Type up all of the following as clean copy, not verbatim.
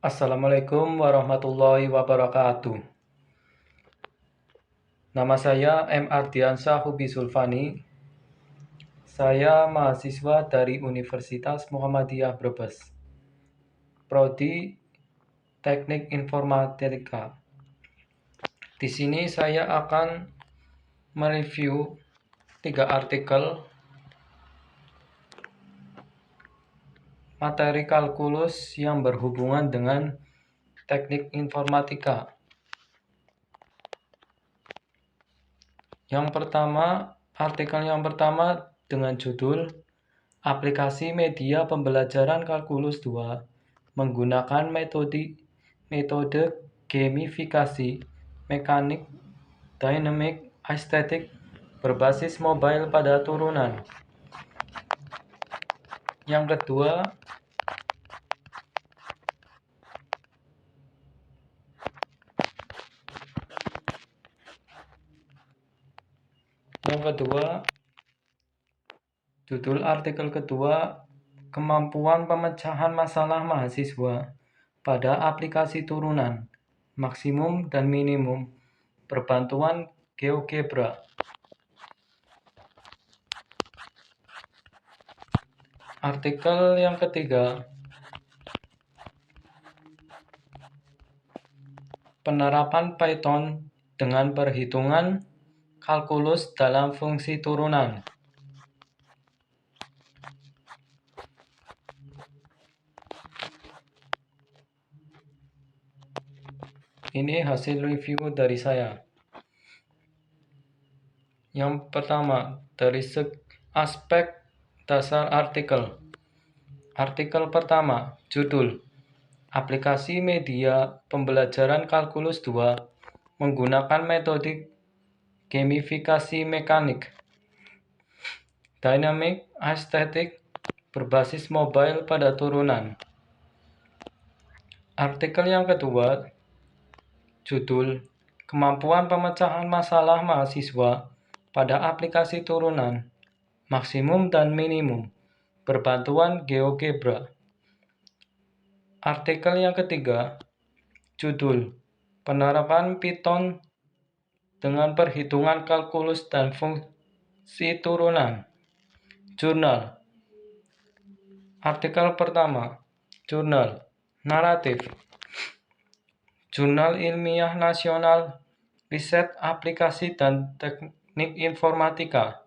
Assalamualaikum warahmatullahi wabarakatuh. Nama saya M. Ardiansyah Hubi Sulfani. Saya mahasiswa dari Universitas Muhammadiyah Brebes, Prodi Teknik Informatika. Di sini saya akan mereview 3 artikel materi kalkulus yang berhubungan dengan teknik informatika. Artikel yang pertama dengan judul Aplikasi Media Pembelajaran Kalkulus 2 menggunakan metode gamifikasi mekanik dynamic aesthetic berbasis mobile pada turunan. Yang kedua, judul artikel kedua, kemampuan pemecahan masalah mahasiswa pada aplikasi turunan, maksimum dan minimum, berbantuan GeoGebra. Artikel yang ketiga, penerapan Python dengan perhitungan kalkulus dalam fungsi turunan. Ini hasil review dari saya. Yang pertama, dari aspek dasar artikel. Artikel pertama, judul Aplikasi Media Pembelajaran Kalkulus 2 menggunakan metode gamifikasi mekanik dynamic aesthetic berbasis mobile pada turunan. Artikel yang kedua, judul Kemampuan Pemecahan Masalah Mahasiswa pada Aplikasi Turunan, Maksimum dan Minimum, berbantuan GeoGebra. Artikel yang ketiga, judul Penerapan Python dengan perhitungan kalkulus dan fungsi turunan. Jurnal. Artikel pertama, jurnal naratif. Jurnal Ilmiah Nasional Riset Aplikasi dan Teknik Informatika.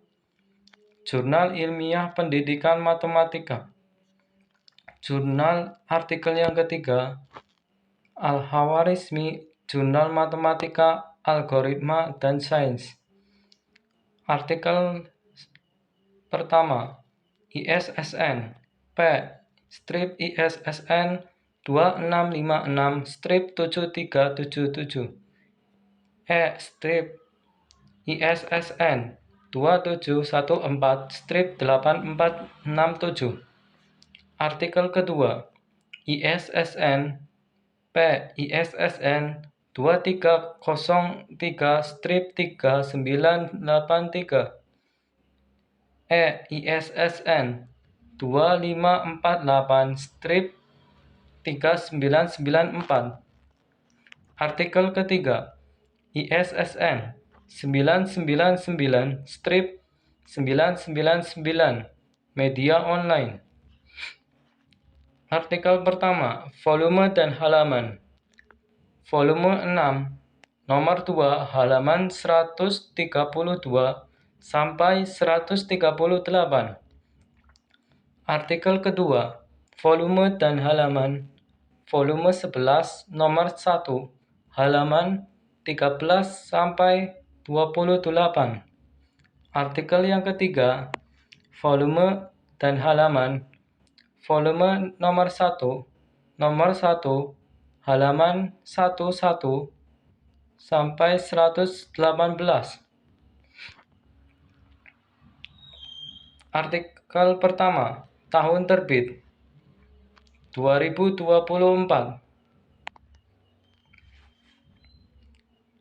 Jurnal Ilmiah Pendidikan Matematika. Jurnal artikel yang ketiga, Al-Khawarizmi, Jurnal Matematika, Algoritma, dan Sains. Artikel pertama, ISSN P/ISSN 2656-7377 E/ISSN 2714-8467. Artikel kedua, ISSN P/ISSN 2303-3983 E/ISSN 2548-3994. Artikel ketiga, ISSN 999-999 Media Online. Artikel pertama, volume dan halaman. Volume 6, nomor 2, halaman 132 sampai 138. Artikel kedua, volume dan halaman. Volume 11, nomor 1, halaman 13 sampai 28. Artikel yang ketiga, volume dan halaman. Volume nomor 1, halaman 11 sampai 118. Artikel pertama, tahun terbit 2024.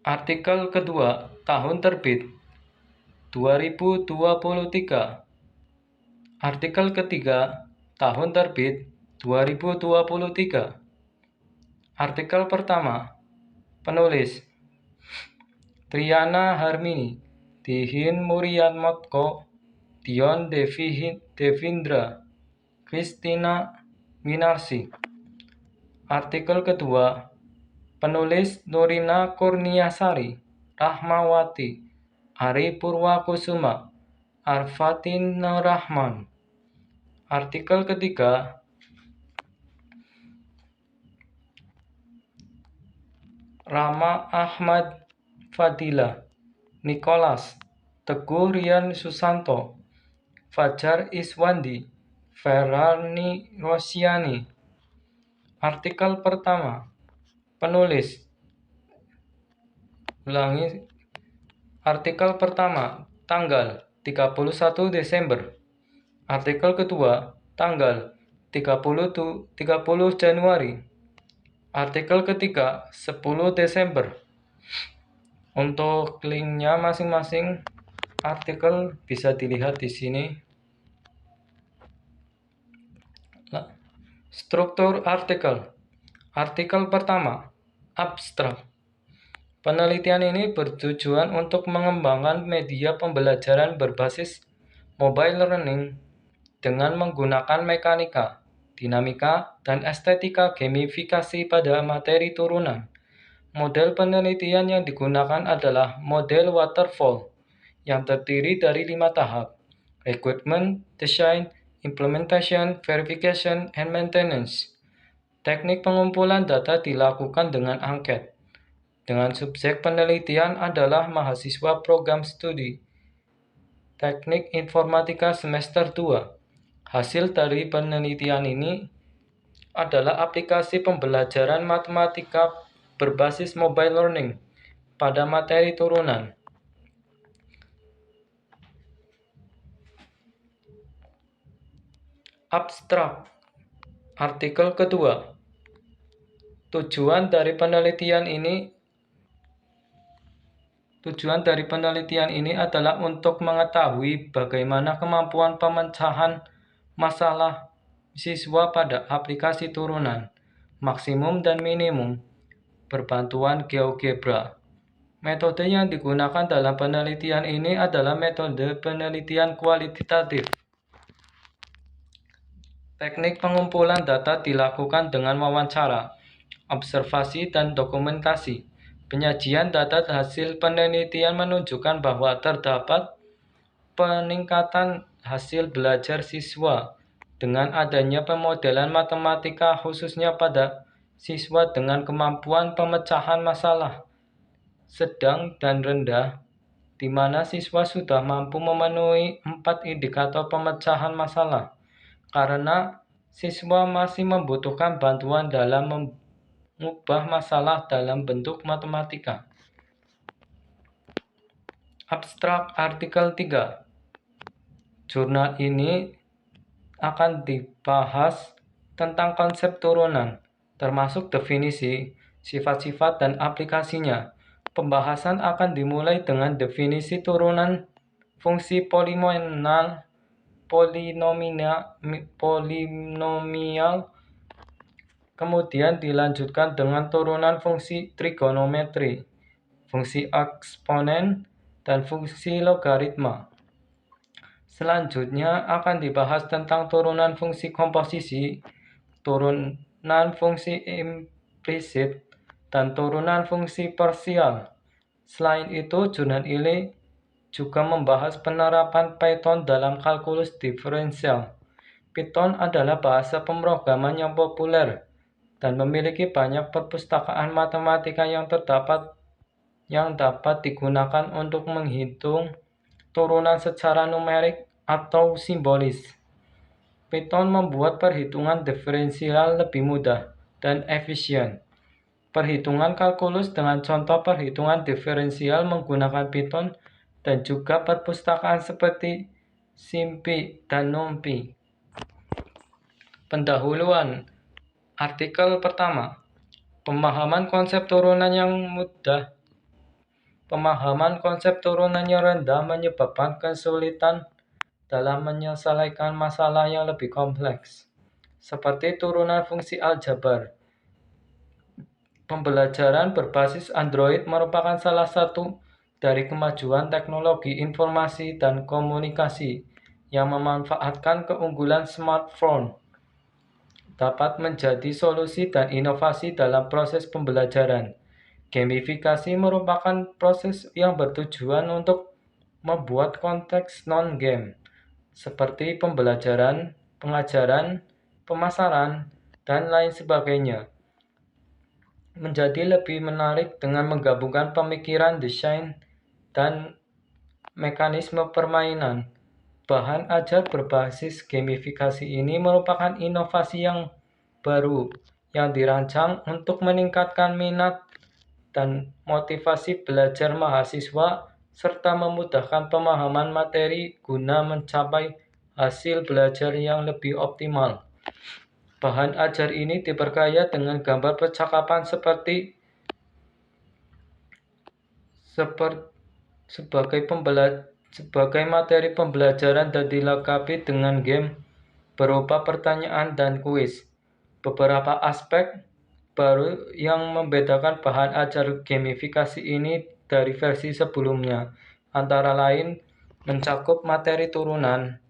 Artikel kedua, tahun terbit 2023. Artikel ketiga, tahun terbit 2023. Artikel pertama, penulis Triana Harmini, Dihin Muriatmoko, Dion Devindra, Christina Minarsi. Artikel kedua, penulis Nurina Kurniasari, Rahmawati, Ari Purwakusuma, Arfatin Rahman. Artikel ketiga, Rama Ahmad Fadila, Nicholas, Teguh Rian Susanto, Fajar Iswandi, Ferrani Rosiani. Artikel pertama, penulis. Artikel pertama, tanggal 31 Desember. Artikel kedua, tanggal 30 Januari. Artikel ketiga, 10 Desember. Untuk linknya masing-masing artikel bisa dilihat di sini. Struktur artikel. Artikel pertama, abstrak. Penelitian ini bertujuan untuk mengembangkan media pembelajaran berbasis mobile learning dengan menggunakan mekanika, dinamika, dan estetika gamifikasi pada materi turunan. Model penelitian yang digunakan adalah model waterfall yang terdiri dari 5 tahap: recruitment, design, implementation, verification, and maintenance. Teknik pengumpulan data dilakukan dengan angket, dengan subjek penelitian adalah mahasiswa program studi Teknik Informatika semester 2. Hasil dari penelitian ini adalah aplikasi pembelajaran matematika berbasis mobile learning pada materi turunan. Abstrak. Artikel kedua. Tujuan dari penelitian ini adalah untuk mengetahui bagaimana kemampuan pemecahan masalah siswa pada aplikasi turunan, maksimum dan minimum, berbantuan GeoGebra. Metode yang digunakan dalam penelitian ini adalah metode penelitian kualitatif. Teknik pengumpulan data dilakukan dengan wawancara, observasi, dan dokumentasi. Penyajian data hasil penelitian menunjukkan bahwa terdapat peningkatan hasil belajar siswa dengan adanya pemodelan matematika khususnya pada siswa dengan kemampuan pemecahan masalah sedang dan rendah, di mana siswa sudah mampu memenuhi 4 indikator pemecahan masalah, karena siswa masih membutuhkan bantuan dalam mengubah masalah dalam bentuk matematika. Abstrak artikel 3. Jurnal ini akan dibahas tentang konsep turunan, termasuk definisi, sifat-sifat, dan aplikasinya. Pembahasan akan dimulai dengan definisi turunan fungsi polinomial, kemudian dilanjutkan dengan turunan fungsi trigonometri, fungsi eksponen, dan fungsi logaritma. Selanjutnya akan dibahas tentang turunan fungsi komposisi, turunan fungsi implisit, dan turunan fungsi parsial. Selain itu, jurnal ini juga membahas penerapan Python dalam kalkulus diferensial. Python adalah bahasa pemrograman yang populer dan memiliki banyak perpustakaan matematika yang dapat digunakan untuk menghitung turunan secara numerik atau simbolis. Python membuat perhitungan diferensial lebih mudah dan efisien. Perhitungan kalkulus dengan contoh perhitungan diferensial menggunakan Python dan juga perpustakaan seperti SymPy dan NumPy. Pendahuluan. Artikel pertama. Pemahaman konsep turunan yang mudah. Pemahaman konsep turunan yang rendah menyebabkan kesulitan dalam menyelesaikan masalah yang lebih kompleks, seperti turunan fungsi aljabar. Pembelajaran berbasis Android merupakan salah satu dari kemajuan teknologi informasi dan komunikasi yang memanfaatkan keunggulan smartphone dapat menjadi solusi dan inovasi dalam proses pembelajaran. Gamifikasi merupakan proses yang bertujuan untuk membuat konteks non-game, seperti pembelajaran, pengajaran, pemasaran, dan lain sebagainya, menjadi lebih menarik dengan menggabungkan pemikiran desain dan mekanisme permainan. Bahan ajar berbasis gamifikasi ini merupakan inovasi yang baru yang dirancang untuk meningkatkan minat dan motivasi belajar mahasiswa serta memudahkan pemahaman materi guna mencapai hasil belajar yang lebih optimal. Bahan ajar ini diperkaya dengan gambar percakapan sebagai materi pembelajaran dan dilengkapi dengan game berupa pertanyaan dan kuis. Beberapa aspek baru yang membedakan bahan ajar gamifikasi ini dari versi sebelumnya, antara lain mencakup materi turunan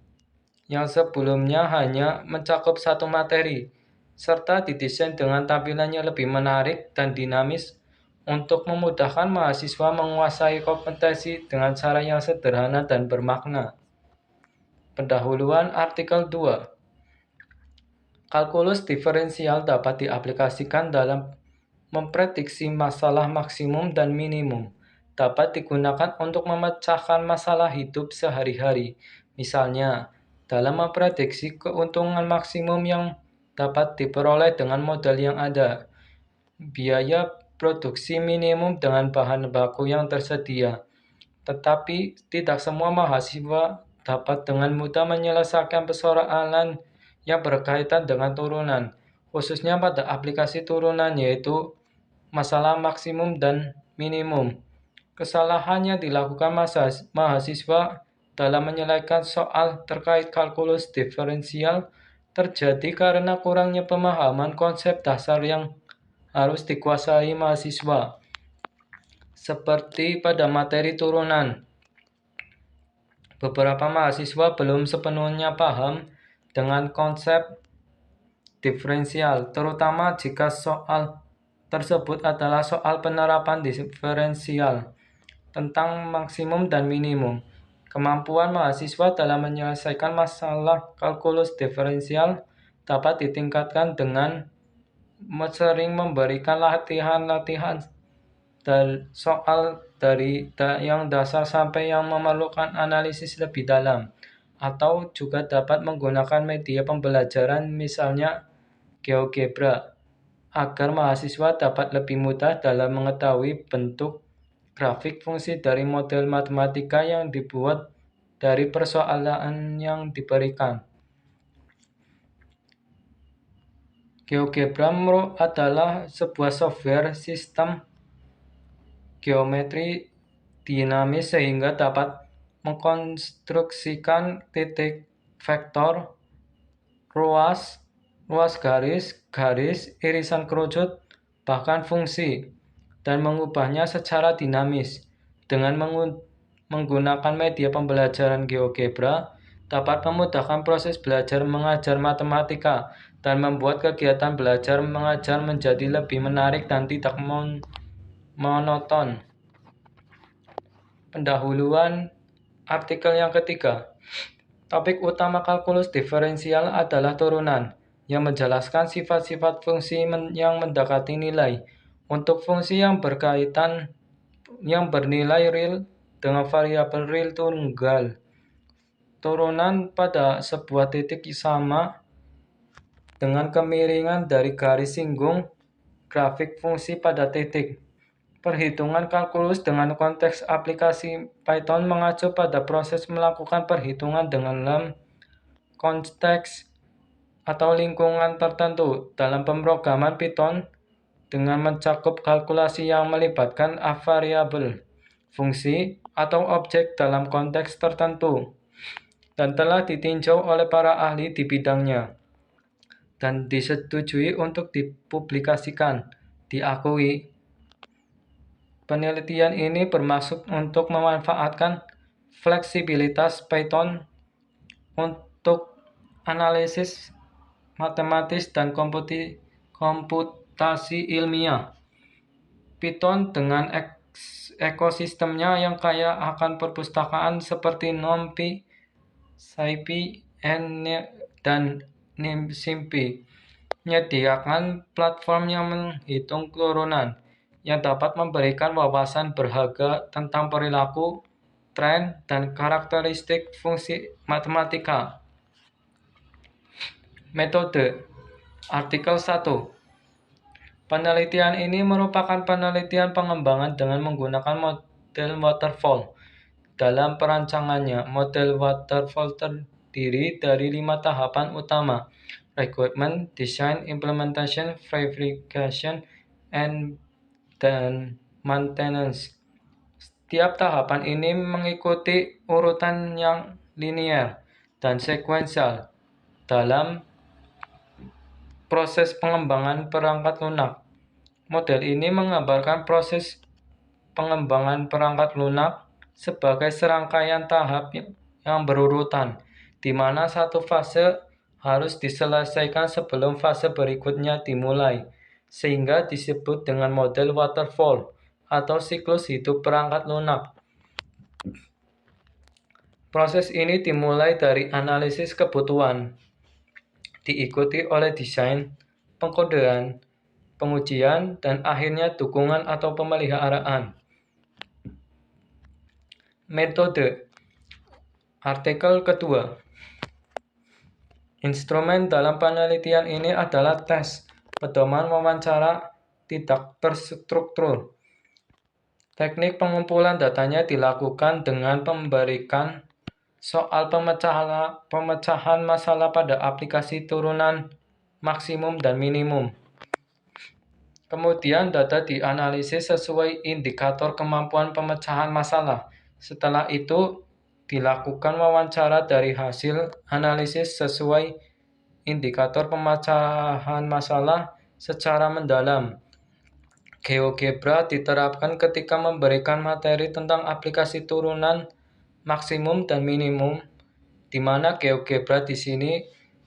yang sebelumnya hanya mencakup satu materi, serta didesain dengan tampilannya lebih menarik dan dinamis untuk memudahkan mahasiswa menguasai kompetensi dengan cara yang sederhana dan bermakna. Pendahuluan artikel 2. Kalkulus diferensial dapat diaplikasikan dalam memprediksi masalah maksimum dan minimum. Dapat digunakan untuk memecahkan masalah hidup sehari-hari. Misalnya, dalam memprediksi keuntungan maksimum yang dapat diperoleh dengan modal yang ada, biaya produksi minimum dengan bahan baku yang tersedia. Tetapi tidak semua mahasiswa dapat dengan mudah menyelesaikan persoalan yang berkaitan dengan turunan, khususnya pada aplikasi turunan yaitu masalah maksimum dan minimum. Kesalahan yang dilakukan mahasiswa dalam menyelesaikan soal terkait kalkulus diferensial terjadi karena kurangnya pemahaman konsep dasar yang harus dikuasai mahasiswa. Seperti pada materi turunan, beberapa mahasiswa belum sepenuhnya paham dengan konsep diferensial, terutama jika soal tersebut adalah soal penerapan diferensial tentang maksimum dan minimum. Kemampuan mahasiswa dalam menyelesaikan masalah kalkulus diferensial dapat ditingkatkan dengan sering memberikan latihan-latihan dan soal dari yang dasar sampai yang memerlukan analisis lebih dalam, atau juga dapat menggunakan media pembelajaran misalnya GeoGebra, agar mahasiswa dapat lebih mudah dalam mengetahui bentuk grafik fungsi dari model matematika yang dibuat dari persoalan yang diberikan. GeoGebra adalah sebuah software sistem geometri dinamis sehingga dapat mengkonstruksikan titik vektor, ruas garis, irisan kerucut, bahkan fungsi, dan mengubahnya secara dinamis. Dengan menggunakan media pembelajaran GeoGebra, dapat memudahkan proses belajar mengajar matematika dan membuat kegiatan belajar mengajar menjadi lebih menarik dan tidak monoton. Pendahuluan artikel yang ketiga. Topik utama kalkulus diferensial adalah turunan, yang menjelaskan sifat-sifat fungsi yang mendekati nilai. Untuk fungsi yang berkaitan yang bernilai real dengan variabel real tunggal, turunan pada sebuah titik sama dengan kemiringan dari garis singgung grafik fungsi pada titik. Perhitungan kalkulus dengan konteks aplikasi Python mengacu pada proses melakukan perhitungan dalam konteks atau lingkungan tertentu. Dalam pemrograman Python, dengan mencakup kalkulasi yang melibatkan variabel, fungsi, atau objek dalam konteks tertentu, dan telah ditinjau oleh para ahli di bidangnya dan disetujui untuk dipublikasikan. diakui. Penelitian ini bermaksud untuk memanfaatkan fleksibilitas Python untuk analisis matematis dan komputasi ilmiah. Python dengan ekosistemnya yang kaya akan perpustakaan seperti NumPy, SciPy, dan NumPy menyediakan platform yang menghitung turunan yang dapat memberikan wawasan berharga tentang perilaku, tren, dan karakteristik fungsi matematika. Metode. Artikel 1. Penelitian ini merupakan penelitian pengembangan dengan menggunakan model waterfall. Dalam perancangannya, model waterfall terdiri dari 5 tahapan utama: requirement, design, implementation, verification, dan maintenance. Setiap tahapan ini mengikuti urutan yang linear dan sekuensial dalam proses pengembangan perangkat lunak. Model ini menggambarkan proses pengembangan perangkat lunak sebagai serangkaian tahap yang berurutan, di mana satu fase harus diselesaikan sebelum fase berikutnya dimulai, sehingga disebut dengan model waterfall atau siklus hidup perangkat lunak. Proses ini dimulai dari analisis kebutuhan, diikuti oleh desain, pengkodean, pengujian, dan akhirnya dukungan atau pemeliharaan. Metode. Artikel kedua. Instrumen dalam penelitian ini adalah tes, pedoman wawancara tidak terstruktur. Teknik pengumpulan datanya dilakukan dengan memberikan soal pemecahan masalah pada aplikasi turunan maksimum dan minimum. Kemudian data dianalisis sesuai indikator kemampuan pemecahan masalah. Setelah itu, dilakukan wawancara dari hasil analisis sesuai indikator pemecahan masalah secara mendalam. GeoGebra diterapkan ketika memberikan materi tentang aplikasi turunan maksimum dan minimum, di mana GeoGebra di sini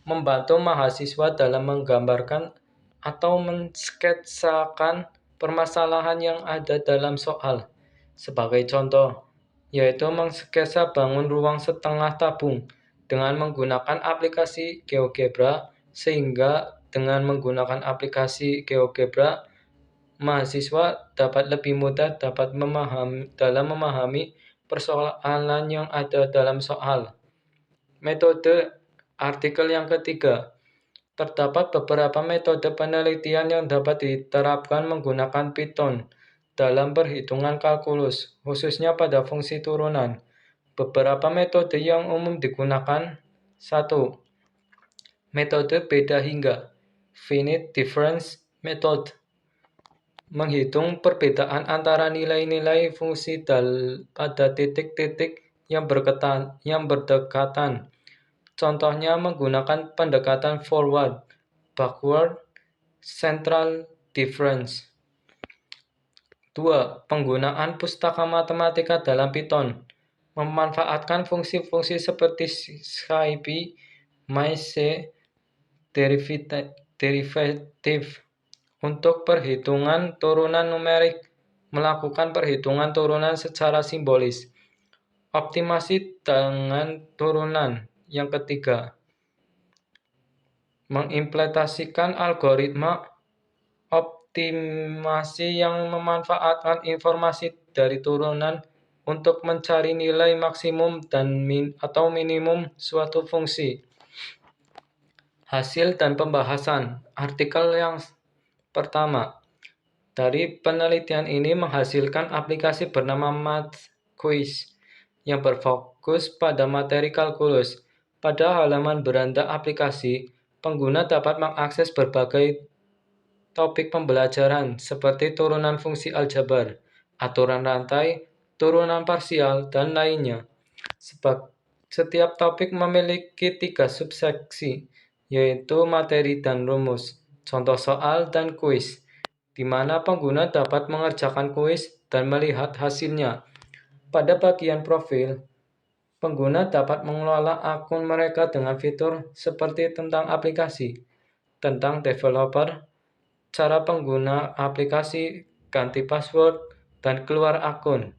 membantu mahasiswa dalam menggambarkan atau mensketsakan permasalahan yang ada dalam soal. Sebagai contoh, yaitu mengsketsa bangun ruang setengah tabung dengan menggunakan aplikasi GeoGebra, sehingga dengan menggunakan aplikasi GeoGebra, mahasiswa dapat lebih mudah memahami persoalan yang ada dalam soal. Metode. Artikel yang ketiga. Terdapat beberapa metode penelitian yang dapat diterapkan menggunakan Python dalam perhitungan kalkulus, khususnya pada fungsi turunan. Beberapa metode yang umum digunakan: 1. Metode beda hingga, finite difference method, menghitung perbedaan antara nilai-nilai fungsi pada titik-titik yang berdekatan. Contohnya menggunakan pendekatan forward, backward, central difference. 2. Penggunaan pustaka matematika dalam Python. Memanfaatkan fungsi-fungsi seperti SciPy, MySc, derivative untuk perhitungan turunan numerik, melakukan perhitungan turunan secara simbolis. Optimasi dengan turunan. Yang ketiga, mengimplementasikan algoritma optimasi yang memanfaatkan informasi dari turunan untuk mencari nilai maksimum atau minimum suatu fungsi. Hasil dan pembahasan. Artikel yang pertama. Dari penelitian ini menghasilkan aplikasi bernama MathQuiz yang berfokus pada materi kalkulus. Pada halaman beranda aplikasi, pengguna dapat mengakses berbagai topik pembelajaran seperti turunan fungsi aljabar, aturan rantai, turunan parsial, dan lainnya. Setiap topik memiliki 3 subseksi, yaitu materi dan rumus, contoh soal, dan kuis. di mana pengguna dapat mengerjakan kuis dan melihat hasilnya. Pada bagian profil, pengguna dapat mengelola akun mereka dengan fitur seperti tentang aplikasi, tentang developer, cara pengguna aplikasi, ganti password, dan keluar akun.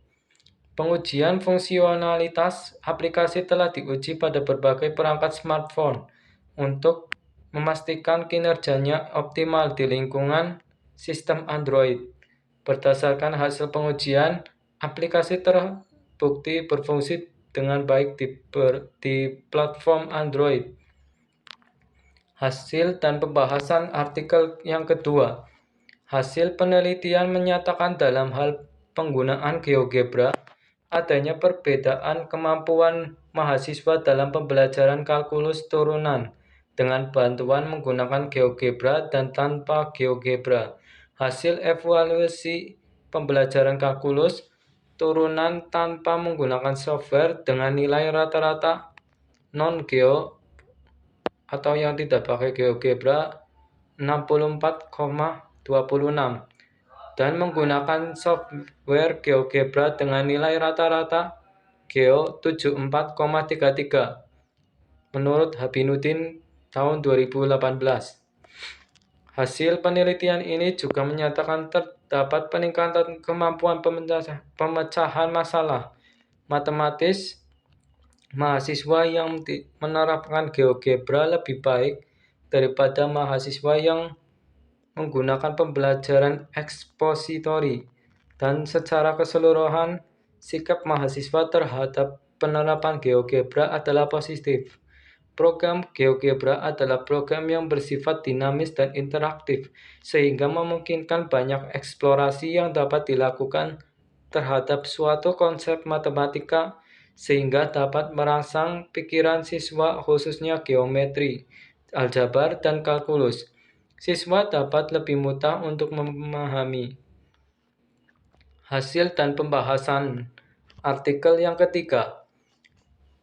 Pengujian fungsionalitas aplikasi telah diuji pada berbagai perangkat smartphone untuk memastikan kinerjanya optimal di lingkungan sistem Android. Berdasarkan hasil pengujian, aplikasi terbukti berfungsi dengan baik di platform Android. Hasil dan pembahasan artikel yang kedua. Hasil penelitian menyatakan dalam hal penggunaan GeoGebra, adanya perbedaan kemampuan mahasiswa dalam pembelajaran kalkulus turunan dengan bantuan menggunakan GeoGebra dan tanpa GeoGebra. Hasil evaluasi pembelajaran kalkulus turunan tanpa menggunakan software dengan nilai rata-rata non-geo atau yang tidak pakai GeoGebra 64,26 dan menggunakan software GeoGebra dengan nilai rata-rata Geo 74,33 menurut Habinuddin tahun 2018. Hasil penelitian ini juga menyatakan terdapat peningkatan kemampuan pemecahan masalah matematis mahasiswa yang menerapkan GeoGebra lebih baik daripada mahasiswa yang menggunakan pembelajaran ekspositori, dan secara keseluruhan, sikap mahasiswa terhadap penerapan GeoGebra adalah positif. Program GeoGebra adalah program yang bersifat dinamis dan interaktif, sehingga memungkinkan banyak eksplorasi yang dapat dilakukan terhadap suatu konsep matematika, sehingga dapat merangsang pikiran siswa khususnya geometri, aljabar, dan kalkulus. Siswa dapat lebih mudah untuk memahami. Hasil dan pembahasan artikel yang ketiga.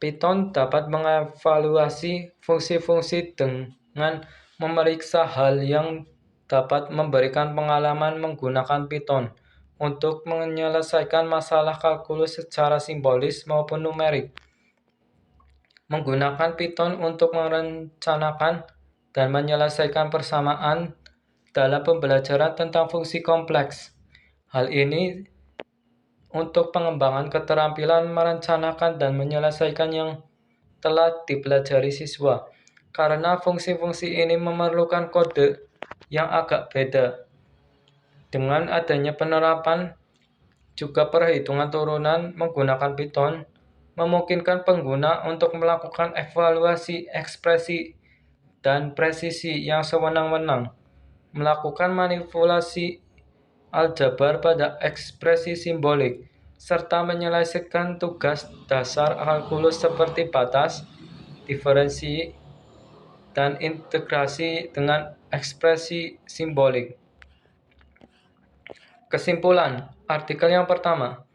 Python dapat mengevaluasi fungsi-fungsi dengan memeriksa hal yang dapat memberikan pengalaman menggunakan Python untuk menyelesaikan masalah kalkulus secara simbolis maupun numerik. Menggunakan Python untuk merencanakan dan menyelesaikan persamaan dalam pembelajaran tentang fungsi kompleks. Hal ini untuk pengembangan keterampilan merencanakan dan menyelesaikan yang telah dipelajari siswa, karena fungsi-fungsi ini memerlukan kode yang agak beda. Dengan adanya penerapan juga perhitungan turunan menggunakan Python, memungkinkan pengguna untuk melakukan evaluasi ekspresi dan presisi yang sewenang-wenang, melakukan manipulasi aljabar pada ekspresi simbolik, serta menyelesaikan tugas dasar kalkulus seperti batas, diferensi, dan integrasi dengan ekspresi simbolik. Kesimpulan, artikel yang pertama.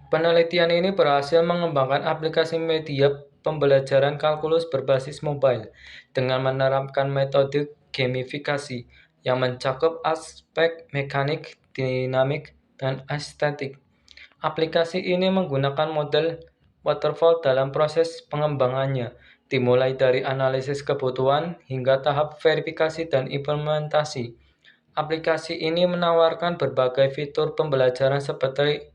Penelitian ini berhasil mengembangkan aplikasi media pembelajaran kalkulus berbasis mobile dengan menerapkan metode gamifikasi yang mencakup aspek mekanik, dinamik, dan estetik. Aplikasi ini menggunakan model waterfall dalam proses pengembangannya, dimulai dari analisis kebutuhan hingga tahap verifikasi dan implementasi. Aplikasi ini menawarkan berbagai fitur pembelajaran seperti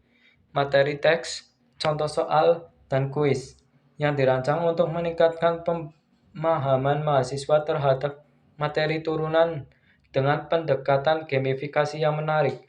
materi teks, contoh soal, dan kuis yang dirancang untuk meningkatkan pemahaman mahasiswa terhadap materi turunan dengan pendekatan gamifikasi yang menarik.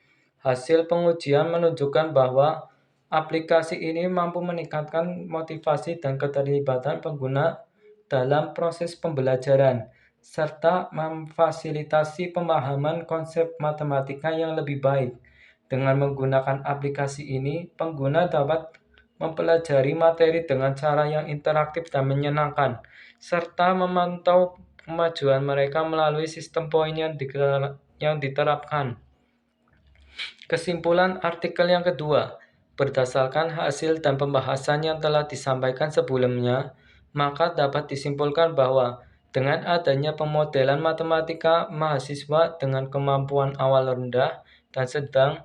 Hasil pengujian menunjukkan bahwa aplikasi ini mampu meningkatkan motivasi dan keterlibatan pengguna dalam proses pembelajaran, serta memfasilitasi pemahaman konsep matematika yang lebih baik. Dengan menggunakan aplikasi ini, pengguna dapat mempelajari materi dengan cara yang interaktif dan menyenangkan, serta memantau kemajuan mereka melalui sistem poin yang diterapkan. Kesimpulan artikel yang kedua, berdasarkan hasil dan pembahasan yang telah disampaikan sebelumnya, maka dapat disimpulkan bahwa Dengan adanya pemodelan matematika, mahasiswa dengan kemampuan awal rendah dan sedang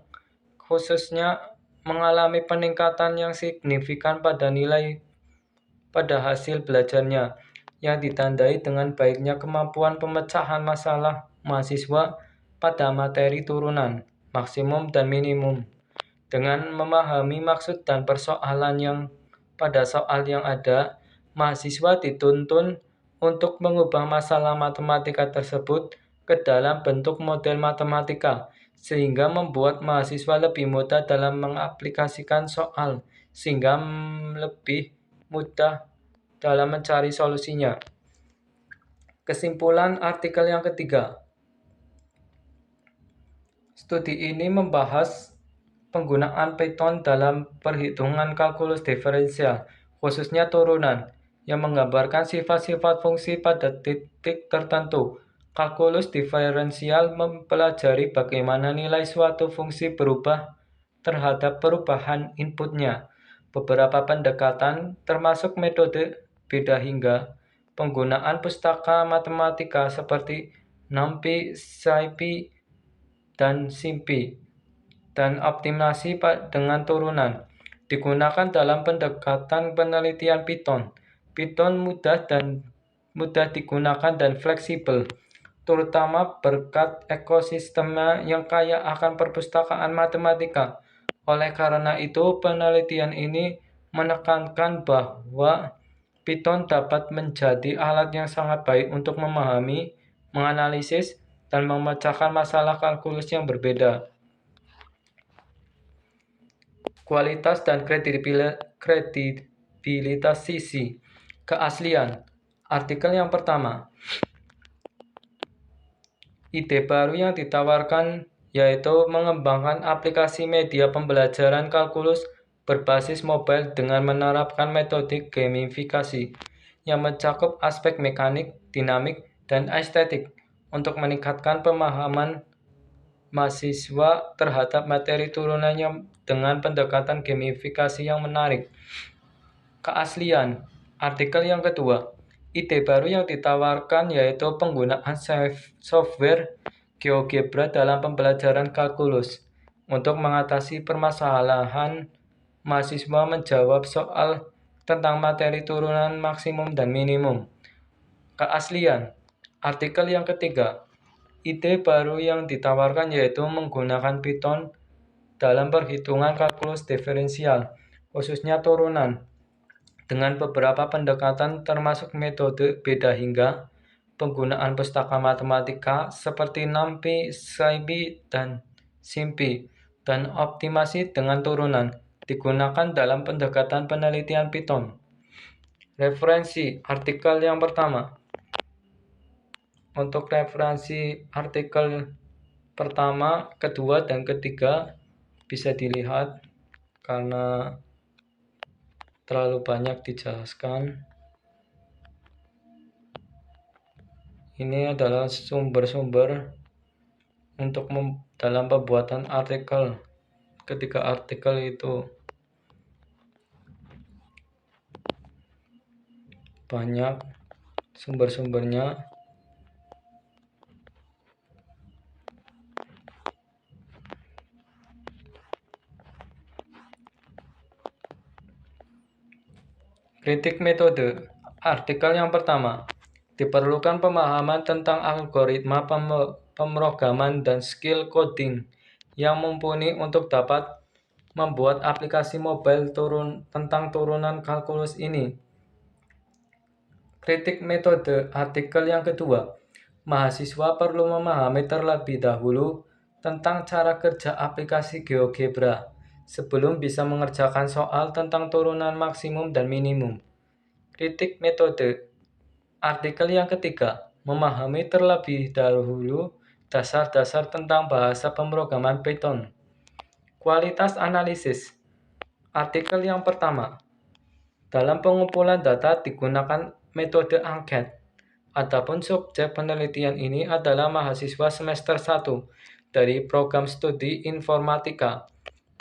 khususnya mengalami peningkatan yang signifikan pada hasil belajarnya, yang ditandai dengan baiknya kemampuan pemecahan masalah mahasiswa pada materi turunan, maksimum dan minimum. Dengan memahami maksud dan persoalan yang pada soal yang ada, mahasiswa dituntun untuk mengubah masalah matematika tersebut ke dalam bentuk model matematika, sehingga membuat mahasiswa lebih mudah dalam mengaplikasikan soal, sehingga lebih mudah dalam mencari solusinya. Kesimpulan artikel yang ketiga. Studi ini membahas penggunaan Python dalam perhitungan kalkulus diferensial, khususnya turunan, yang menggambarkan sifat-sifat fungsi pada titik tertentu. Kalkulus diferensial mempelajari bagaimana nilai suatu fungsi berubah terhadap perubahan inputnya. Beberapa pendekatan, termasuk metode beda hingga, penggunaan pustaka matematika seperti NumPy, SciPy, dan SymPy, dan optimasi dengan turunan, digunakan dalam pendekatan penelitian Python. Python mudah digunakan dan fleksibel, terutama berkat ekosistemnya yang kaya akan perpustakaan matematika. Oleh karena itu, penelitian ini menekankan bahwa Python dapat menjadi alat yang sangat baik untuk memahami, menganalisis, dan memecahkan masalah kalkulus yang berbeda. Kualitas dan kredibilitas sisi. Keaslian. Artikel yang pertama. Ide baru yang ditawarkan yaitu mengembangkan aplikasi media pembelajaran kalkulus berbasis mobile dengan menerapkan metode gamifikasi yang mencakup aspek mekanik, dinamik, dan estetik untuk meningkatkan pemahaman mahasiswa terhadap materi turunannya dengan pendekatan gamifikasi yang menarik. Keaslian. Artikel yang kedua. Ide baru yang ditawarkan yaitu penggunaan software GeoGebra dalam pembelajaran kalkulus untuk mengatasi permasalahan mahasiswa menjawab soal tentang materi turunan maksimum dan minimum. Keaslian. Artikel yang ketiga. Ide baru yang ditawarkan yaitu menggunakan Python dalam perhitungan kalkulus diferensial, khususnya turunan, dengan beberapa pendekatan termasuk metode beda hingga, penggunaan pustaka matematika seperti NumPy, SciPy, dan SymPy, dan optimasi dengan turunan, digunakan dalam pendekatan penelitian Python. Referensi artikel yang pertama. Untuk referensi artikel pertama, kedua, dan ketiga bisa dilihat karena terlalu banyak dijelaskan. Ini adalah sumber-sumber untuk dalam pembuatan artikel. Ketiga artikel itu banyak sumber-sumbernya. Kritik metode. Artikel yang pertama. Diperlukan pemahaman tentang algoritma pemrograman dan skill coding yang mumpuni untuk dapat membuat aplikasi mobile tentang turunan kalkulus ini. Kritik metode. Artikel yang kedua. Mahasiswa perlu memahami terlebih dahulu tentang cara kerja aplikasi GeoGebra sebelum bisa mengerjakan soal tentang turunan maksimum dan minimum. Kritik metode. Artikel yang ketiga. Memahami terlebih dahulu dasar-dasar tentang bahasa pemrograman Python. Kualitas analisis. Artikel yang pertama. Dalam pengumpulan data digunakan metode angket. Adapun subjek penelitian ini adalah mahasiswa semester 1 dari program studi informatika.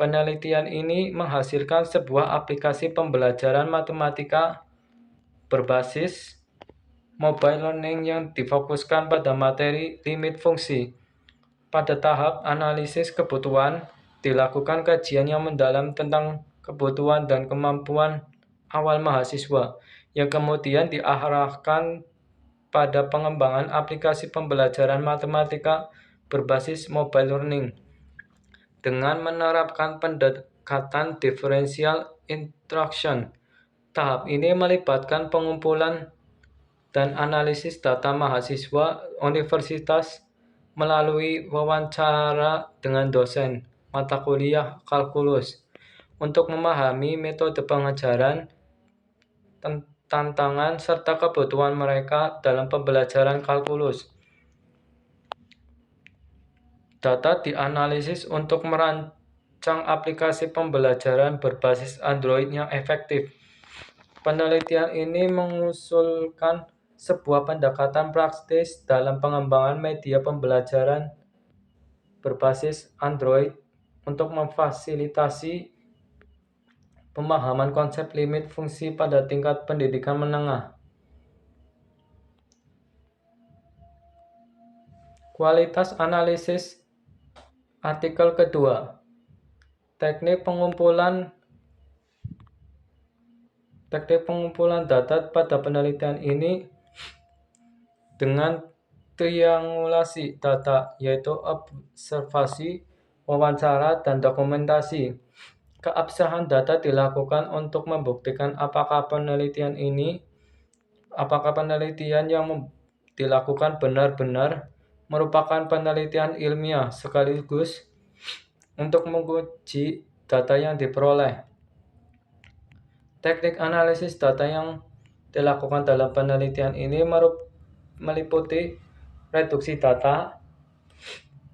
Penelitian ini menghasilkan sebuah aplikasi pembelajaran matematika berbasis Mobile learning yang difokuskan pada materi limit fungsi. Pada tahap analisis kebutuhan, dilakukan kajian yang mendalam tentang kebutuhan dan kemampuan awal mahasiswa, yang kemudian diarahkan pada pengembangan aplikasi pembelajaran matematika berbasis mobile learning dengan menerapkan pendekatan differential instruction. Tahap ini melibatkan pengumpulan dan analisis data mahasiswa universitas melalui wawancara dengan dosen mata kuliah kalkulus untuk memahami metode pengajaran, tantangan, serta kebutuhan mereka dalam pembelajaran kalkulus. Data dianalisis untuk merancang aplikasi pembelajaran berbasis Android yang efektif. Penelitian ini mengusulkan sebuah pendekatan praktis dalam pengembangan media pembelajaran berbasis Android untuk memfasilitasi pemahaman konsep limit fungsi pada tingkat pendidikan menengah. Kualitas analisis artikel kedua. Teknik pengumpulan data pada penelitian ini dengan triangulasi data, yaitu observasi, wawancara, dan dokumentasi. Keabsahan data dilakukan untuk membuktikan apakah penelitian yang dilakukan benar-benar merupakan penelitian ilmiah sekaligus untuk menguji data yang diperoleh. Teknik analisis data yang dilakukan dalam penelitian ini meliputi reduksi data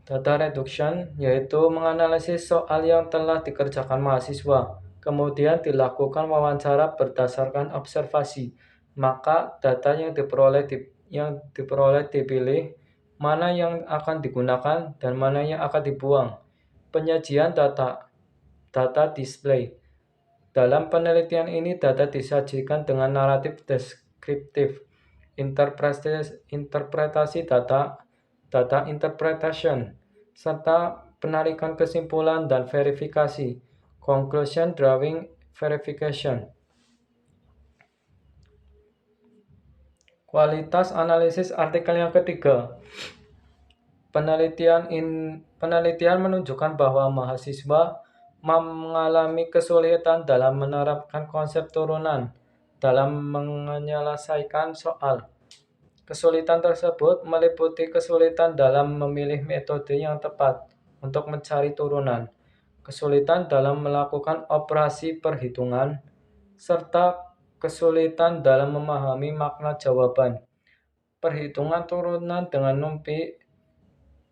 reduction, yaitu menganalisis soal yang telah dikerjakan mahasiswa, kemudian dilakukan wawancara berdasarkan observasi, maka data yang diperoleh dipilih, mana yang akan digunakan dan mana yang akan dibuang. Penyajian data display. Dalam penelitian ini, data disajikan dengan naratif deskriptif, interpretasi data interpretation, serta penarikan kesimpulan dan verifikasi, conclusion drawing verification. Kualitas analisis artikel yang ketiga. Penelitian menunjukkan bahwa mahasiswa mengalami kesulitan dalam menerapkan konsep turunan dalam menyelesaikan soal. Kesulitan tersebut meliputi kesulitan dalam memilih metode yang tepat untuk mencari turunan, kesulitan dalam melakukan operasi perhitungan, serta kesulitan dalam memahami makna jawaban. Perhitungan turunan dengan NumPy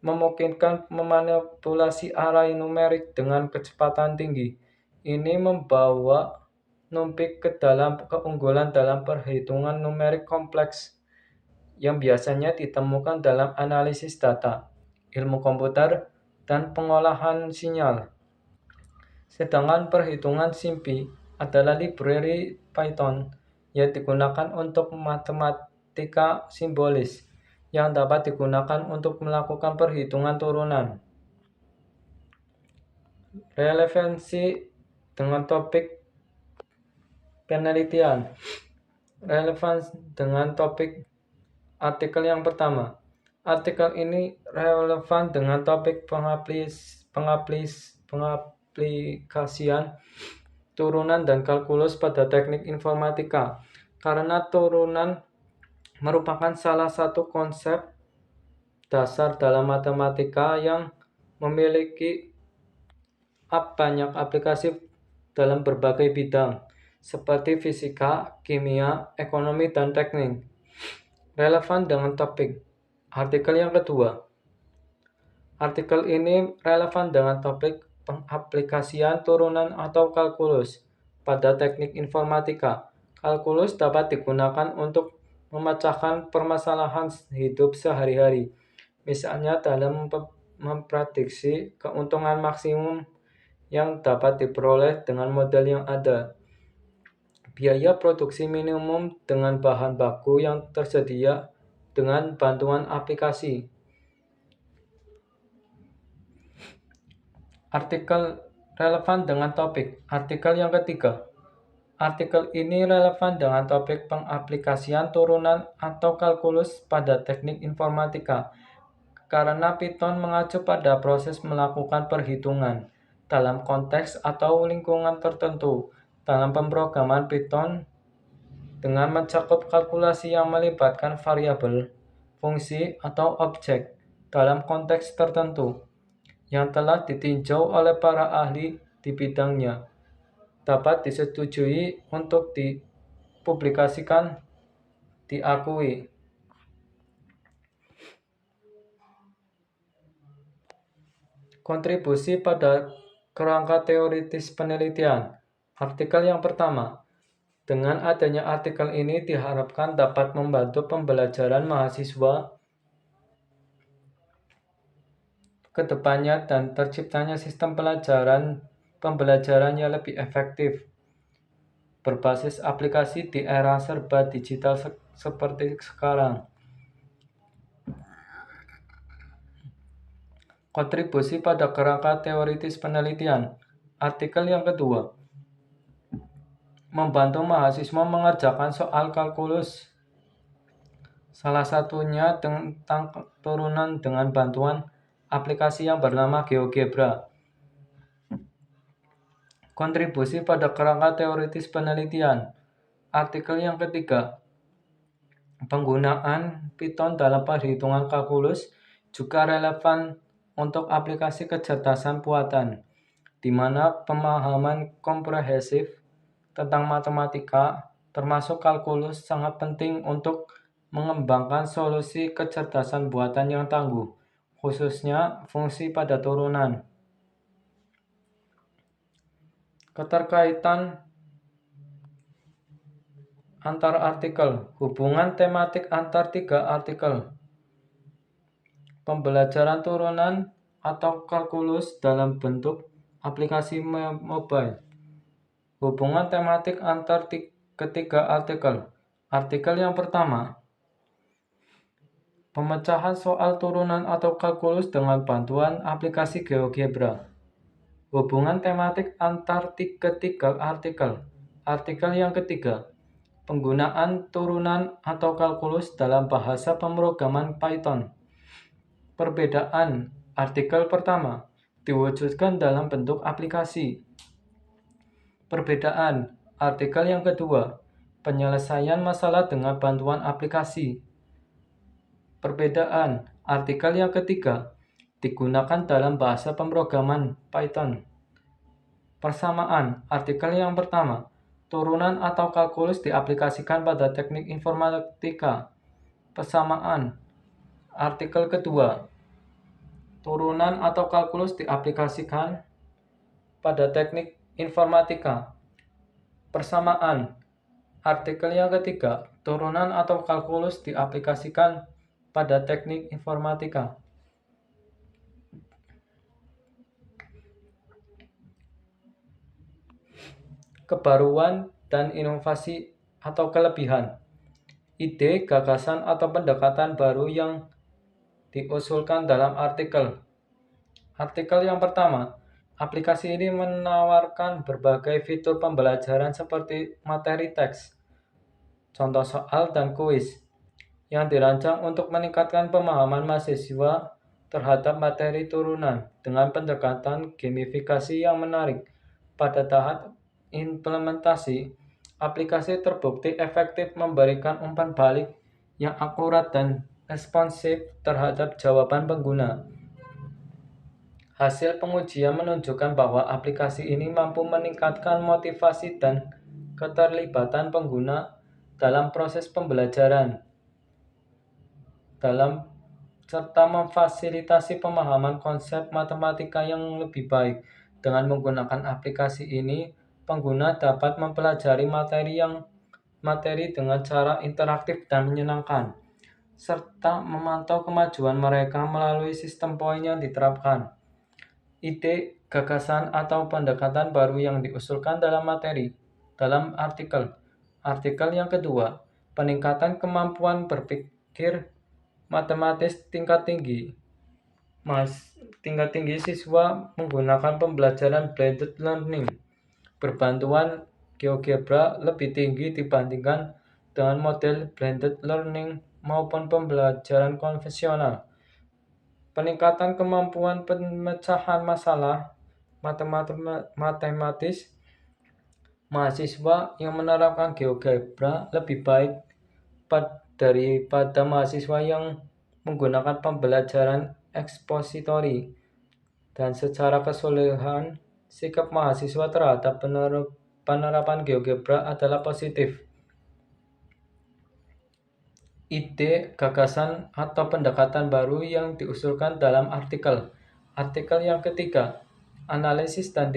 memungkinkan memanipulasi array numerik dengan kecepatan tinggi. Ini membawa NumPy ke dalam keunggulan dalam perhitungan numerik kompleks yang biasanya ditemukan dalam analisis data, ilmu komputer, dan pengolahan sinyal. Sedangkan perhitungan SIMPy adalah library Python yang digunakan untuk matematika simbolis yang dapat digunakan untuk melakukan perhitungan turunan. Relevansi dengan topik penelitian. Relevan dengan topik artikel yang pertama. Artikel ini relevan dengan topik pengaplikasian turunan dan kalkulus pada teknik informatika, karena turunan merupakan salah satu konsep dasar dalam matematika yang memiliki banyak aplikasi dalam berbagai bidang, seperti fisika, kimia, ekonomi, dan teknik. Relevan dengan topik. Artikel yang kedua. Artikel ini relevan dengan topik pengaplikasian turunan atau kalkulus pada teknik informatika. Kalkulus dapat digunakan untuk memecahkan permasalahan hidup sehari-hari, misalnya dalam memprediksi keuntungan maksimum yang dapat diperoleh dengan model yang ada. biaya produksi minimum dengan bahan baku yang tersedia dengan bantuan aplikasi. Artikel relevan dengan topik. Artikel yang ketiga. Artikel ini relevan dengan topik pengaplikasian turunan atau kalkulus pada teknik informatika, karena Python mengacu pada proses melakukan perhitungan dalam konteks atau lingkungan tertentu. Dalam pemrograman Python, dengan mencakup kalkulasi yang melibatkan variabel, fungsi, atau objek dalam konteks tertentu yang telah ditinjau oleh para ahli di bidangnya, dapat disetujui untuk dipublikasikan, diakui. Kontribusi pada kerangka teoritis penelitian. Artikel yang pertama. Dengan adanya artikel ini diharapkan dapat membantu pembelajaran mahasiswa ke depannya dan terciptanya sistem pembelajaran yang lebih efektif, berbasis aplikasi di era serba digital seperti sekarang. Kontribusi pada kerangka teoritis penelitian. Artikel yang kedua. Membantu mahasiswa mengerjakan soal kalkulus. Salah satunya tentang turunan dengan bantuan aplikasi yang bernama GeoGebra. Kontribusi pada kerangka teoritis penelitian. Artikel yang ketiga. Penggunaan Python dalam perhitungan kalkulus juga relevan untuk aplikasi kecerdasan buatan, di mana pemahaman komprehensif tentang matematika, termasuk kalkulus, sangat penting untuk mengembangkan solusi kecerdasan buatan yang tangguh, khususnya fungsi pada turunan. Keterkaitan antar artikel, hubungan tematik antar tiga artikel, pembelajaran turunan atau kalkulus dalam bentuk aplikasi mobile, hubungan tematik antar ketiga artikel. Artikel yang pertama, pemecahan soal turunan atau kalkulus dengan bantuan aplikasi GeoGebra. Hubungan tematik antar ketiga artikel. Artikel yang ketiga, penggunaan turunan atau kalkulus dalam bahasa pemrograman Python. Perbedaan. Artikel pertama diwujudkan dalam bentuk aplikasi. Perbedaan. Artikel yang kedua, penyelesaian masalah dengan bantuan aplikasi. Perbedaan. Artikel yang ketiga digunakan dalam bahasa pemrograman Python. Persamaan. Artikel yang pertama, turunan atau kalkulus diaplikasikan pada teknik informatika. Persamaan. Artikel kedua, turunan atau kalkulus diaplikasikan pada teknik informatika. Persamaan. Artikel yang ketiga, turunan atau kalkulus diaplikasikan pada teknik informatika. Kebaruan dan inovasi atau kelebihan. Ide, gagasan, atau pendekatan baru yang diusulkan dalam artikel. Artikel yang pertama, aplikasi ini menawarkan berbagai fitur pembelajaran seperti materi teks, contoh soal, dan kuis, yang dirancang untuk meningkatkan pemahaman mahasiswa terhadap materi turunan dengan pendekatan gamifikasi yang menarik. Pada tahap implementasi, aplikasi terbukti efektif memberikan umpan balik yang akurat dan responsif terhadap jawaban pengguna. Hasil pengujian menunjukkan bahwa aplikasi ini mampu meningkatkan motivasi dan keterlibatan pengguna dalam proses pembelajaran, serta memfasilitasi pemahaman konsep matematika yang lebih baik. Dengan menggunakan aplikasi ini, pengguna dapat mempelajari materi dengan cara interaktif dan menyenangkan, serta memantau kemajuan mereka melalui sistem poin yang diterapkan. Ide, gagasan, atau pendekatan baru yang diusulkan dalam artikel. Artikel yang kedua, peningkatan kemampuan berpikir matematis tingkat tinggi. Tingkat tinggi siswa menggunakan pembelajaran blended learning berbantuan GeoGebra lebih tinggi dibandingkan dengan model blended learning maupun pembelajaran konvensional. Peningkatan kemampuan pemecahan masalah matematis, mahasiswa yang menerapkan GeoGebra lebih baik daripada mahasiswa yang menggunakan pembelajaran ekspositori, dan secara keseluruhan sikap mahasiswa terhadap penerapan GeoGebra adalah positif. Ide, gagasan, atau pendekatan baru yang diusulkan dalam artikel. Artikel yang ketiga, analisis dan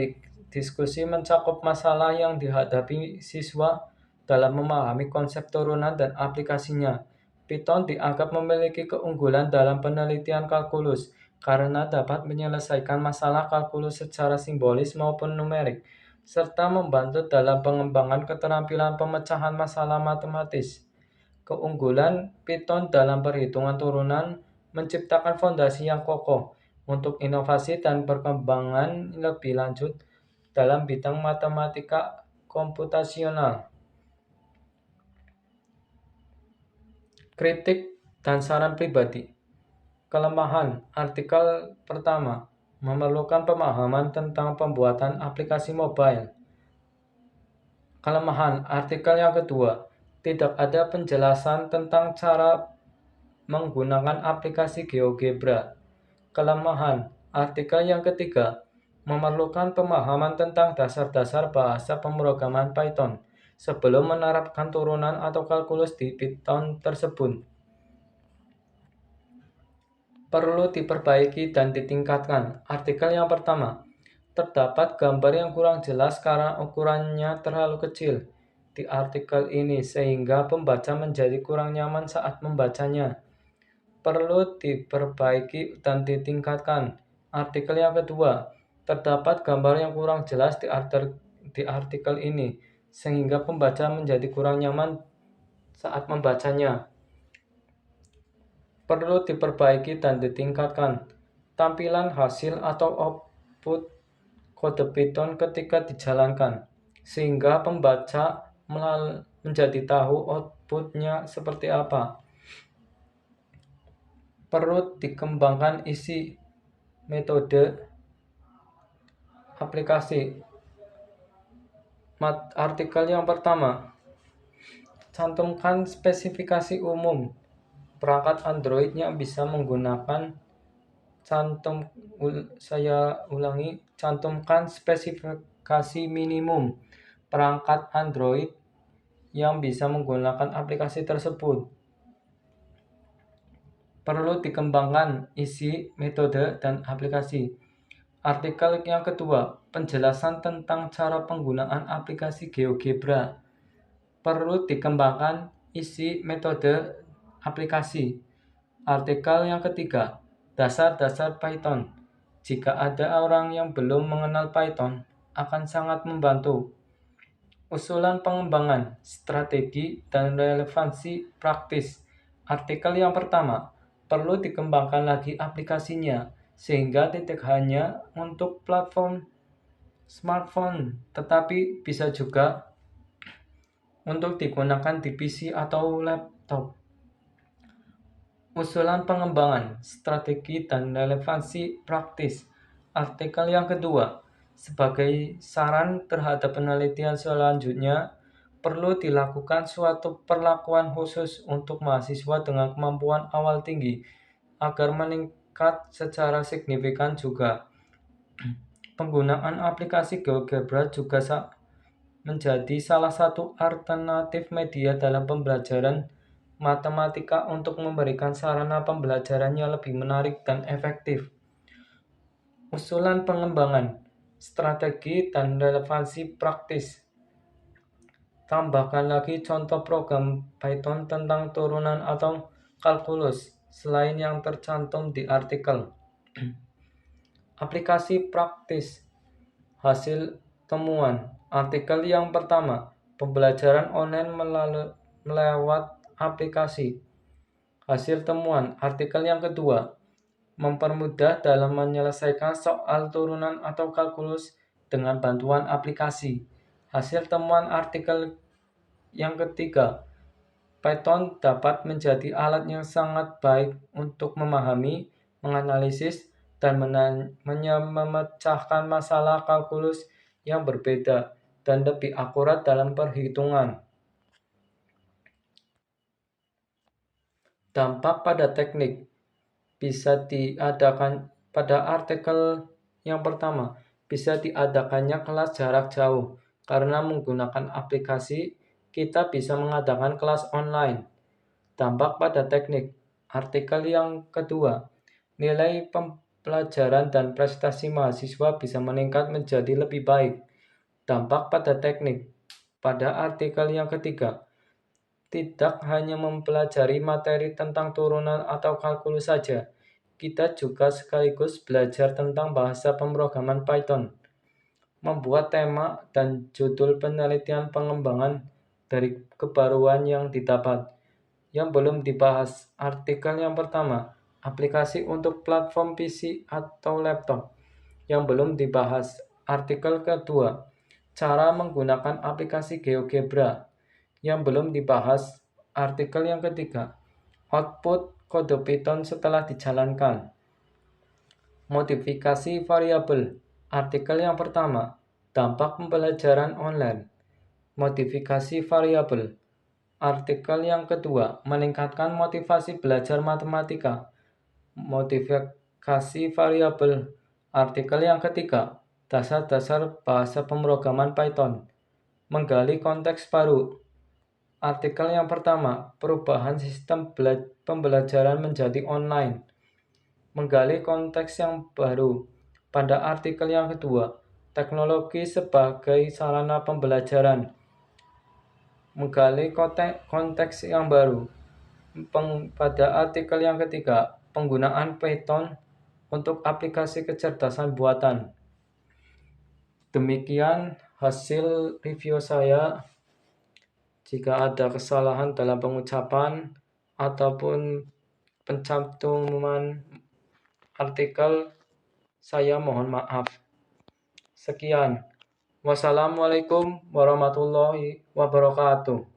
diskusi mencakup masalah yang dihadapi siswa dalam memahami konsep turunan dan aplikasinya. Python dianggap memiliki keunggulan dalam penelitian kalkulus karena dapat menyelesaikan masalah kalkulus secara simbolis maupun numerik, serta membantu dalam pengembangan keterampilan pemecahan masalah matematis. Keunggulan Python dalam perhitungan turunan menciptakan fondasi yang kokoh untuk inovasi dan perkembangan lebih lanjut dalam bidang matematika komputasional. Kritik dan saran pribadi. Kelemahan artikel pertama memerlukan pemahaman tentang pembuatan aplikasi mobile. Kelemahan artikel yang kedua, tidak ada penjelasan tentang cara menggunakan aplikasi GeoGebra. Kelemahan artikel yang ketiga, memerlukan pemahaman tentang dasar-dasar bahasa pemrograman Python sebelum menerapkan turunan atau kalkulus di Python tersebut. Perlu diperbaiki dan ditingkatkan. Artikel yang pertama, terdapat gambar yang kurang jelas karena ukurannya terlalu kecil di artikel ini sehingga pembaca menjadi kurang nyaman saat membacanya. Perlu diperbaiki dan ditingkatkan. Artikel yang kedua, terdapat gambar yang kurang jelas di artikel ini sehingga pembaca menjadi kurang nyaman saat membacanya. Perlu diperbaiki dan ditingkatkan. Tampilan hasil atau output kode Python ketika dijalankan, sehingga pembaca menjadi tahu outputnya seperti apa. Perlu dikembangkan isi metode aplikasi. Artikel yang pertama, cantumkan spesifikasi umum perangkat Android yang bisa menggunakan cantumkan spesifikasi minimum perangkat Android yang bisa menggunakan aplikasi tersebut. Perlu dikembangkan isi metode dan aplikasi. Artikel yang kedua, penjelasan tentang cara penggunaan aplikasi GeoGebra. Perlu dikembangkan isi metode aplikasi. Artikel yang ketiga, dasar-dasar Python. Jika ada orang yang belum mengenal Python, akan sangat membantu. Usulan pengembangan, strategi, dan relevansi praktis. Artikel yang pertama, perlu dikembangkan lagi aplikasinya, sehingga tidak hanya untuk platform smartphone, tetapi bisa juga untuk digunakan di PC atau laptop. Usulan pengembangan, strategi, dan relevansi praktis. Artikel yang kedua, sebagai saran terhadap penelitian selanjutnya, perlu dilakukan suatu perlakuan khusus untuk mahasiswa dengan kemampuan awal tinggi, agar meningkat secara signifikan juga. Penggunaan aplikasi GeoGebra juga menjadi salah satu alternatif media dalam pembelajaran matematika untuk memberikan sarana pembelajarannya lebih menarik dan efektif. Usulan pengembangan, strategi, dan relevansi praktis. Tambahkan lagi contoh program Python tentang turunan atau kalkulus selain yang tercantum di artikel. Aplikasi praktis. Hasil temuan. Artikel yang pertama, pembelajaran online melewat aplikasi. Hasil temuan artikel yang kedua, mempermudah dalam menyelesaikan soal turunan atau kalkulus dengan bantuan aplikasi. Hasil temuan artikel yang ketiga, Python dapat menjadi alat yang sangat baik untuk memahami, menganalisis, dan memecahkan masalah kalkulus yang berbeda dan lebih akurat dalam perhitungan. Dampak pada teknik bisa diadakan pada artikel yang pertama, bisa diadakannya kelas jarak jauh. Karena menggunakan aplikasi, kita bisa mengadakan kelas online. Dampak pada teknik. Artikel yang kedua, nilai pembelajaran dan prestasi mahasiswa bisa meningkat menjadi lebih baik. Dampak pada teknik. Pada artikel yang ketiga, tidak hanya mempelajari materi tentang turunan atau kalkulus saja, kita juga sekaligus belajar tentang bahasa pemrograman Python, membuat tema dan judul penelitian pengembangan dari kebaruan yang didapat. Yang belum dibahas, artikel yang pertama, aplikasi untuk platform PC atau laptop. Yang belum dibahas, artikel kedua, cara menggunakan aplikasi GeoGebra. Yang belum dibahas, artikel yang ketiga, output kode Python setelah dijalankan. Modifikasi variabel. Artikel yang pertama, dampak pembelajaran online. Modifikasi variabel. Artikel yang kedua, meningkatkan motivasi belajar matematika. Modifikasi variabel. Artikel yang ketiga, dasar-dasar bahasa pemrograman Python. Menggali konteks baru. Artikel yang pertama, perubahan sistem pembelajaran menjadi online. Menggali konteks yang baru. Pada artikel yang kedua, teknologi sebagai sarana pembelajaran. Menggali konteks yang baru. Pada artikel yang ketiga, penggunaan Python untuk aplikasi kecerdasan buatan. Demikian hasil review saya. Jika ada kesalahan dalam pengucapan ataupun pencantuman artikel, saya mohon maaf. Sekian. Wassalamualaikum warahmatullahi wabarakatuh.